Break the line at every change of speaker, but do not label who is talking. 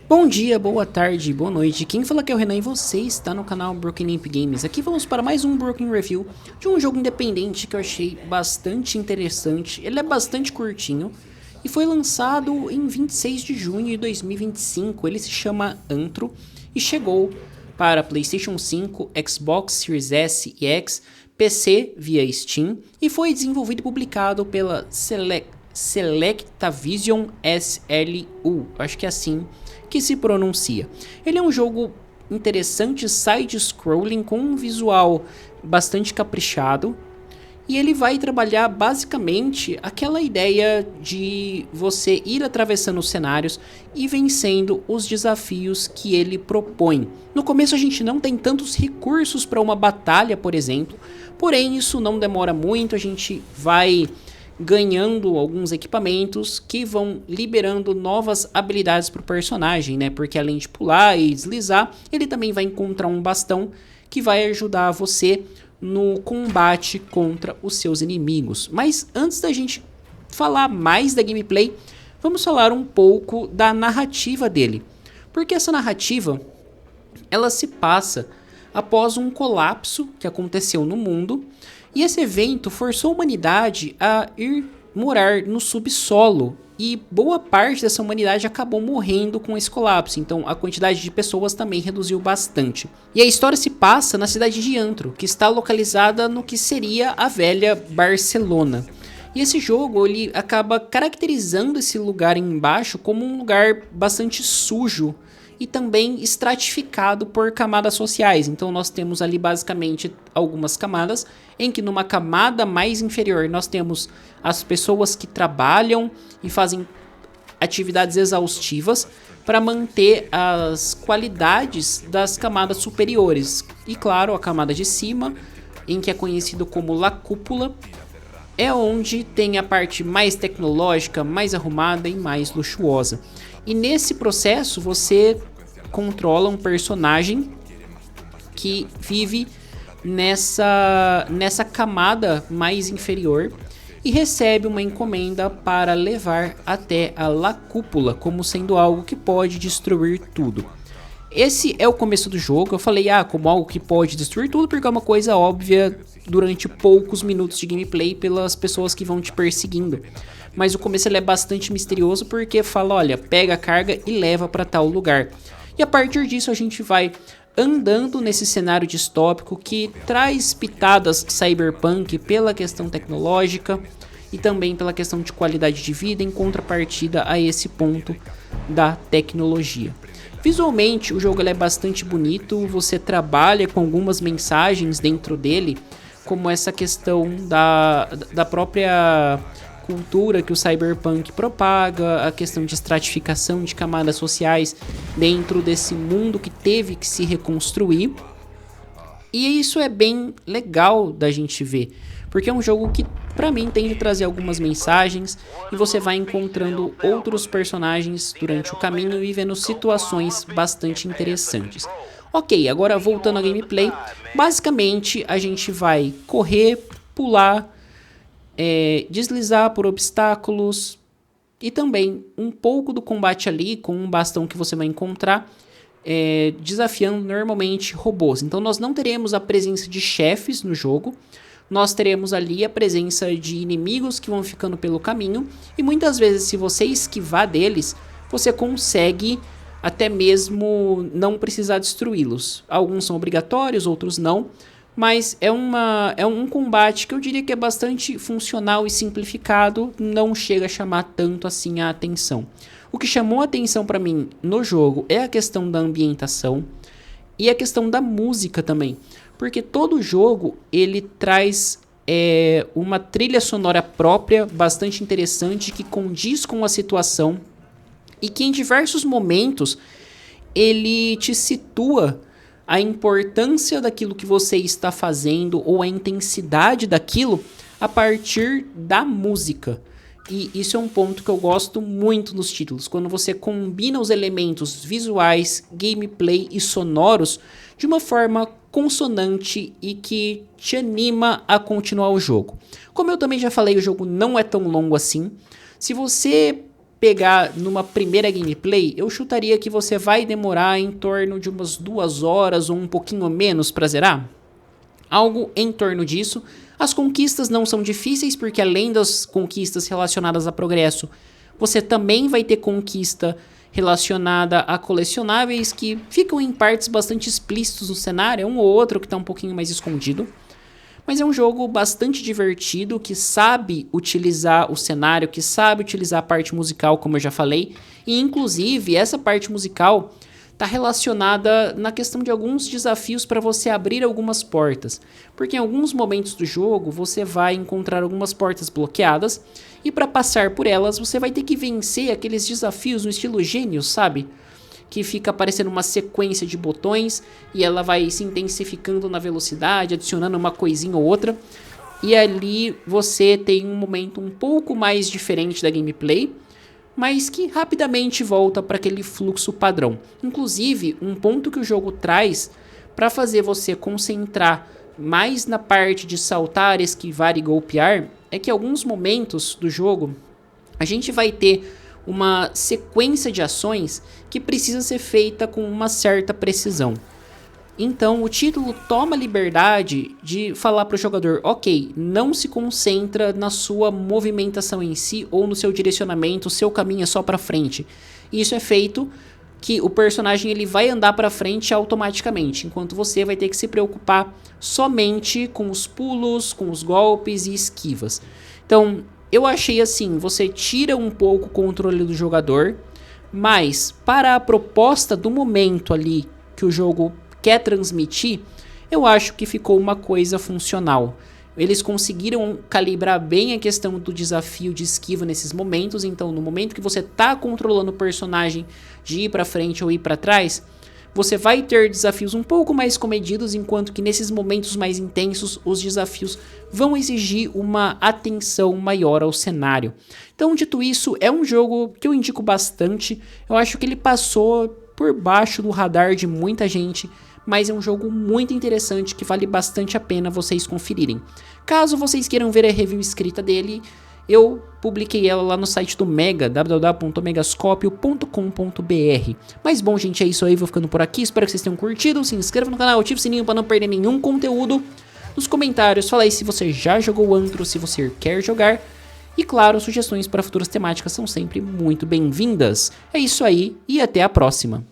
Bom dia, boa tarde, boa noite. Quem fala aqui é o Renan e você está no canal Broken Imp Games. Aqui vamos para mais um Broken Review de um jogo independente que eu achei bastante interessante. Ele é bastante curtinho e foi lançado em 26 de junho de 2025. Ele se chama Antro e chegou para PlayStation 5, Xbox Series S e X, PC via Steam e foi desenvolvido e publicado pela Selectavision SLU. Acho que é assim que se pronuncia. Ele é um jogo interessante, side-scrolling, com um visual bastante caprichado. E ele vai trabalhar basicamente aquela ideia de você ir atravessando os cenários e vencendo os desafios que ele propõe. No começo a gente não tem tantos recursos para uma batalha, por exemplo, porém isso não demora muito, a gente vai ganhando alguns equipamentos que vão liberando novas habilidades para o personagem, né? Porque além de pular e deslizar, ele também vai encontrar um bastão que vai ajudar você no combate contra os seus inimigos. Mas antes da gente falar mais da gameplay, vamos falar um pouco da narrativa dele. Porque essa narrativa, ela se passa após um colapso que aconteceu no mundo, e esse evento forçou a humanidade a ir morar no subsolo, e boa parte dessa humanidade acabou morrendo com esse colapso, então a quantidade de pessoas também reduziu bastante. E a história se passa na cidade de Antro, que está localizada no que seria a velha Barcelona. E esse jogo ele acaba caracterizando esse lugar embaixo como um lugar bastante sujo e também estratificado por camadas sociais. Então nós temos ali basicamente algumas camadas, em que numa camada mais inferior nós temos as pessoas que trabalham e fazem atividades exaustivas para manter as qualidades das camadas superiores. E claro, a camada de cima, em que é conhecido como La Cúpula, é onde tem a parte mais tecnológica, mais arrumada e mais luxuosa. E nesse processo você controla um personagem que vive nessa camada mais inferior e recebe uma encomenda para levar até a La Cúpula, como sendo algo que pode destruir tudo. Esse é o começo do jogo. Eu falei, como algo que pode destruir tudo, porque é uma coisa óbvia durante poucos minutos de gameplay pelas pessoas que vão te perseguindo. Mas o começo ele é bastante misterioso porque fala, olha, pega a carga e leva para tal lugar. E a partir disso a gente vai andando nesse cenário distópico que traz pitadas cyberpunk pela questão tecnológica e também pela questão de qualidade de vida em contrapartida a esse ponto da tecnologia. Visualmente o jogo ele é bastante bonito, você trabalha com algumas mensagens dentro dele, como essa questão da própria cultura que o cyberpunk propaga, a questão de estratificação de camadas sociais dentro desse mundo que teve que se reconstruir. E isso é bem legal da gente ver, porque é um jogo que pra mim tem de trazer algumas mensagens e você vai encontrando outros personagens durante o caminho e vendo situações bastante interessantes. Ok, agora voltando à gameplay, basicamente a gente vai correr, pular, deslizar por obstáculos e também um pouco do combate ali com um bastão que você vai encontrar, desafiando normalmente robôs. Então nós não teremos a presença de chefes no jogo, nós teremos ali a presença de inimigos que vão ficando pelo caminho e muitas vezes se você esquivar deles, você consegue até mesmo não precisar destruí-los. Alguns são obrigatórios, outros não. Mas é um combate que eu diria que é bastante funcional e simplificado, não chega a chamar tanto assim a atenção. O que chamou a atenção para mim no jogo é a questão da ambientação e a questão da música também, porque todo jogo ele traz uma trilha sonora própria, bastante interessante, que condiz com a situação e que em diversos momentos ele te situa a importância daquilo que você está fazendo ou a intensidade daquilo a partir da música. E isso é um ponto que eu gosto muito nos títulos, quando você combina os elementos visuais, gameplay e sonoros de uma forma consonante e que te anima a continuar o jogo. Como eu também já falei, o jogo não é tão longo assim. Se você pegar numa primeira gameplay, eu chutaria que você vai demorar em torno de umas 2 horas ou um pouquinho menos pra zerar. Algo em torno disso. As conquistas não são difíceis, porque além das conquistas relacionadas a progresso, você também vai ter conquista relacionada a colecionáveis que ficam em partes bastante explícitos no cenário, um ou outro que está um pouquinho mais escondido. Mas é um jogo bastante divertido, que sabe utilizar o cenário, que sabe utilizar a parte musical, como eu já falei. E inclusive essa parte musical está relacionada na questão de alguns desafios para você abrir algumas portas. Porque em alguns momentos do jogo você vai encontrar algumas portas bloqueadas e para passar por elas você vai ter que vencer aqueles desafios no estilo Gênios, sabe? Que fica aparecendo uma sequência de botões e ela vai se intensificando na velocidade, adicionando uma coisinha ou outra. E ali você tem um momento um pouco mais diferente da gameplay, mas que rapidamente volta para aquele fluxo padrão. Inclusive, um ponto que o jogo traz para fazer você concentrar mais na parte de saltar, esquivar e golpear, é que em alguns momentos do jogo a gente vai ter uma sequência de ações que precisa ser feita com uma certa precisão. Então o título toma a liberdade de falar para o jogador, ok, não se concentra na sua movimentação em si ou no seu direcionamento, o seu caminho é só para frente. Isso é feito que o personagem ele vai andar para frente automaticamente, enquanto você vai ter que se preocupar somente com os pulos, com os golpes e esquivas. Então eu achei assim, você tira um pouco o controle do jogador, mas para a proposta do momento ali que o jogo quer transmitir, eu acho que ficou uma coisa funcional. Eles conseguiram calibrar bem a questão do desafio de esquiva nesses momentos, então no momento que você está controlando o personagem de ir para frente ou ir para trás, você vai ter desafios um pouco mais comedidos, enquanto que nesses momentos mais intensos, os desafios vão exigir uma atenção maior ao cenário. Então, dito isso, é um jogo que eu indico bastante. Eu acho que ele passou por baixo do radar de muita gente, mas é um jogo muito interessante que vale bastante a pena vocês conferirem. Caso vocês queiram ver a review escrita dele, eu publiquei ela lá no site do Mega, www.megascopio.com.br. Mas bom, gente, é isso aí, vou ficando por aqui, espero que vocês tenham curtido, se inscreva no canal, ative o sininho para não perder nenhum conteúdo. Nos comentários, fala aí se você já jogou o Antro, se você quer jogar. E claro, sugestões para futuras temáticas são sempre muito bem-vindas. É isso aí e até a próxima.